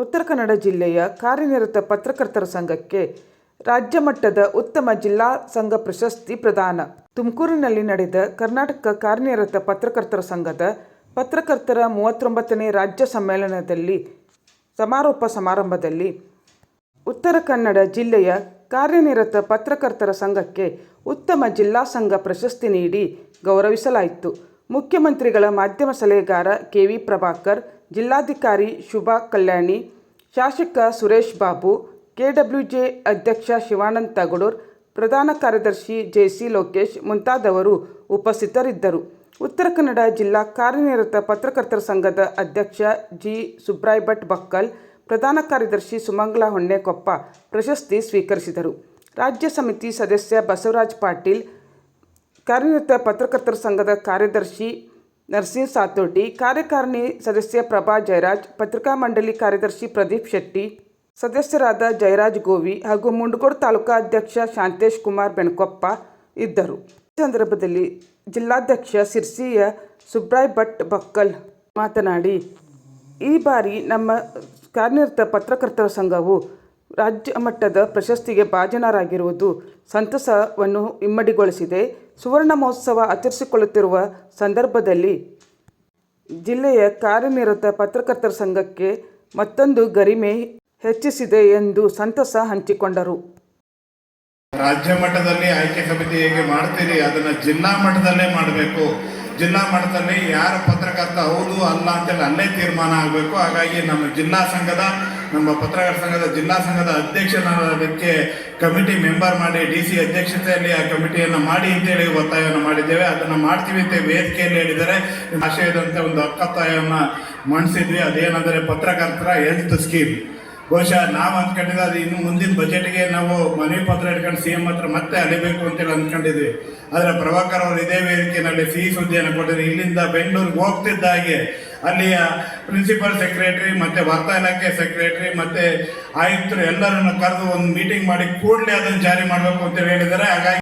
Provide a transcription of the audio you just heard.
ಉತ್ತರ ಕನ್ನಡ ಜಿಲ್ಲೆಯ ಕಾರ್ಯನಿರತ ಪತ್ರಕರ್ತರ ಸಂಘಕ್ಕೆ ರಾಜ್ಯ ಮಟ್ಟದ ಉತ್ತಮ ಜಿಲ್ಲಾ ಸಂಘ ಪ್ರಶಸ್ತಿ ಪ್ರದಾನ. ತುಮಕೂರಿನಲ್ಲಿ ನಡೆದ ಕರ್ನಾಟಕ ಕಾರ್ಯನಿರತ ಪತ್ರಕರ್ತರ ಸಂಘದ ಪತ್ರಕರ್ತರ 39ನೇ ರಾಜ್ಯ ಸಮ್ಮೇಳನದಲ್ಲಿ ಸಮಾರೋಪ ಸಮಾರಂಭದಲ್ಲಿ ಉತ್ತರ ಕನ್ನಡ ಜಿಲ್ಲೆಯ ಕಾರ್ಯನಿರತ ಪತ್ರಕರ್ತರ ಸಂಘಕ್ಕೆ ಉತ್ತಮ ಜಿಲ್ಲಾ ಸಂಘ ಪ್ರಶಸ್ತಿ ನೀಡಿ ಗೌರವಿಸಲಾಯಿತು. ಮುಖ್ಯಮಂತ್ರಿಗಳ ಮಾಧ್ಯಮ ಸಲಹೆಗಾರ ಕೆ.ವಿ. ಪ್ರಭಾಕರ್, ಜಿಲ್ಲಾಧಿಕಾರಿ ಶುಭಾ ಕಲ್ಯಾಣಿ, ಶಾಸಕ ಸುರೇಶ್ ಬಾಬು, ಕೆಡಬ್ಲ್ಯೂಜೆ ಅಧ್ಯಕ್ಷ ಶಿವಾನಂದ ತಗಡೂರ್, ಪ್ರಧಾನ ಕಾರ್ಯದರ್ಶಿ ಜೆ.ಸಿ. ಲೋಕೇಶ್ ಮುಂತಾದವರು ಉಪಸ್ಥಿತರಿದ್ದರು. ಉತ್ತರ ಕನ್ನಡ ಜಿಲ್ಲಾ ಕಾರ್ಯನಿರತ ಪತ್ರಕರ್ತರ ಸಂಘದ ಅಧ್ಯಕ್ಷ ಜಿ. ಸುಬ್ರಾಯ ಭಟ್ ಬಕ್ಕಲ್, ಪ್ರಧಾನ ಕಾರ್ಯದರ್ಶಿ ಸುಮಂಗಲ ಹೊನ್ನೆಕೊಪ್ಪ ಪ್ರಶಸ್ತಿ ಸ್ವೀಕರಿಸಿದರು. ರಾಜ್ಯ ಸಮಿತಿ ಸದಸ್ಯ ಬಸವರಾಜ ಪಾಟೀಲ್, ಕಾರ್ಯನಿರತ ಪತ್ರಕರ್ತರ ಸಂಘದ ಕಾರ್ಯದರ್ಶಿ ನರಸಿಂಹ ಸಾತೋಟಿ, ಕಾರ್ಯಕಾರಿಣಿ ಸದಸ್ಯ ಪ್ರಭಾ ಜಯರಾಜ್, ಪತ್ರಿಕಾ ಮಂಡಳಿ ಕಾರ್ಯದರ್ಶಿ ಪ್ರದೀಪ್ ಶೆಟ್ಟಿ, ಸದಸ್ಯರಾದ ಜಯರಾಜ್ ಗೋವಿ ಹಾಗೂ ಮುಂಡಗೋಡ ತಾಲೂಕಾ ಅಧ್ಯಕ್ಷ ಶಾಂತೇಶ್ ಕುಮಾರ್ ಬೆನಕೊಪ್ಪ ಇದ್ದರು. ಈ ಸಂದರ್ಭದಲ್ಲಿ ಜಿಲ್ಲಾಧ್ಯಕ್ಷ ಸಿರ್ಸಿಯ ಸುಬ್ರಾಯ ಭಟ್ ಬಕ್ಕಲ್ ಮಾತನಾಡಿ, ಈ ಬಾರಿ ನಮ್ಮ ಕಾರ್ಯನಿರತ ಪತ್ರಕರ್ತರ ಸಂಘವು ರಾಜ್ಯ ಮಟ್ಟದ ಪ್ರಶಸ್ತಿಗೆ ಭಾಜನರಾಗಿರುವುದು ಸಂತಸವನ್ನು ಇಮ್ಮಡಿಗೊಳಿಸಿದೆ. ಸುವರ್ಣ ಮಹೋತ್ಸವ ಆಚರಿಸಿಕೊಳ್ಳುತ್ತಿರುವ ಸಂದರ್ಭದಲ್ಲಿ ಜಿಲ್ಲೆಯ ಕಾರ್ಯನಿರತ ಪತ್ರಕರ್ತರ ಸಂಘಕ್ಕೆ ಮತ್ತೊಂದು ಗರಿಮೆ ಹೆಚ್ಚಿಸಿದೆ ಎಂದು ಸಂತಸ ಹಂಚಿಕೊಂಡರು. ರಾಜ್ಯ ಮಟ್ಟದಲ್ಲಿ ಆಯ್ಕೆ ಸಮಿತಿ ಹೇಗೆ ಮಾಡ್ತೀರಿ ಅದನ್ನು ಜಿಲ್ಲಾ ಮಟ್ಟದಲ್ಲೇ ಮಾಡಬೇಕು. ಜಿಲ್ಲಾ ಮಟ್ಟದಲ್ಲಿ ಯಾರು ಪತ್ರಕರ್ತ ಹೌದು ಅಲ್ಲ ಅಂತೇಳಿ ಅಲ್ಲೇ ತೀರ್ಮಾನ ಆಗಬೇಕು. ಹಾಗಾಗಿ ನಮ್ಮ ಪತ್ರಕರ್ತರ ಸಂಘದ ಜಿಲ್ಲಾ ಸಂಘದ ಅಧ್ಯಕ್ಷನಕ್ಕೆ ಕಮಿಟಿ ಮೆಂಬರ್ ಮಾಡಿ DC ಅಧ್ಯಕ್ಷತೆಯಲ್ಲಿ ಆ ಕಮಿಟಿಯನ್ನು ಮಾಡಿ ಅಂತೇಳಿ ಒತ್ತಾಯವನ್ನು ಮಾಡಿದ್ದೇವೆ. ಅದನ್ನು ಮಾಡ್ತೀವಿ ಅಂತ ವೇದಿಕೆಯಲ್ಲಿ ಹೇಳಿದರೆ ಆಶಯದಂತೆ ಒಂದು ಒತ್ತಾಯವನ್ನು ಮಂಡಿಸಿದ್ವಿ. ಅದೇನೆಂದರೆ ಪತ್ರಕರ್ತರ ಹೆಲ್ತ್ ಸ್ಕೀಮ್. ಬಹುಶಃ ನಾವು ಅಂದ್ಕೊಂಡಿದ್ದೆ ಅದು ಇನ್ನು ಮುಂದಿನ ಬಜೆಟ್ಗೆ ನಾವು ಮನವಿ ಪತ್ರ ಇಟ್ಕೊಂಡು CM ಹತ್ರ ಮತ್ತೆ ಅಲಿಬೇಕು ಅಂತೇಳಿ ಅಂದ್ಕೊಂಡಿದ್ವಿ. ಆದರೆ ಪ್ರಭಾಕರ್ ಅವರು ಇದೇ ವೇದಿಕೆಯಲ್ಲಿ ಸಿಹಿ ಸುದ್ದಿಯನ್ನು ಕೊಟ್ಟಿದ್ರು. ಇಲ್ಲಿಂದ ಬೆಂಗಳೂರಿಗೆ ಹೋಗ್ತಿದ್ದ ಹಾಗೆ ಅಲ್ಲಿಯ ಪ್ರಿನ್ಸಿಪಲ್ ಸೆಕ್ರೆಟರಿ ಮತ್ತು ವಾರ್ತಾ ಇಲಾಖೆ ಸೆಕ್ರೆಟರಿ ಮತ್ತು ಆಯುಕ್ತರು ಎಲ್ಲರನ್ನು ಕರೆದು ಒಂದು ಮೀಟಿಂಗ್ ಮಾಡಿ ಕೂಡಲೇ ಅದನ್ನು ಜಾರಿ ಮಾಡಬೇಕು ಅಂತೇಳಿ ಹೇಳಿದ್ದಾರೆ. ಹಾಗಾಗಿ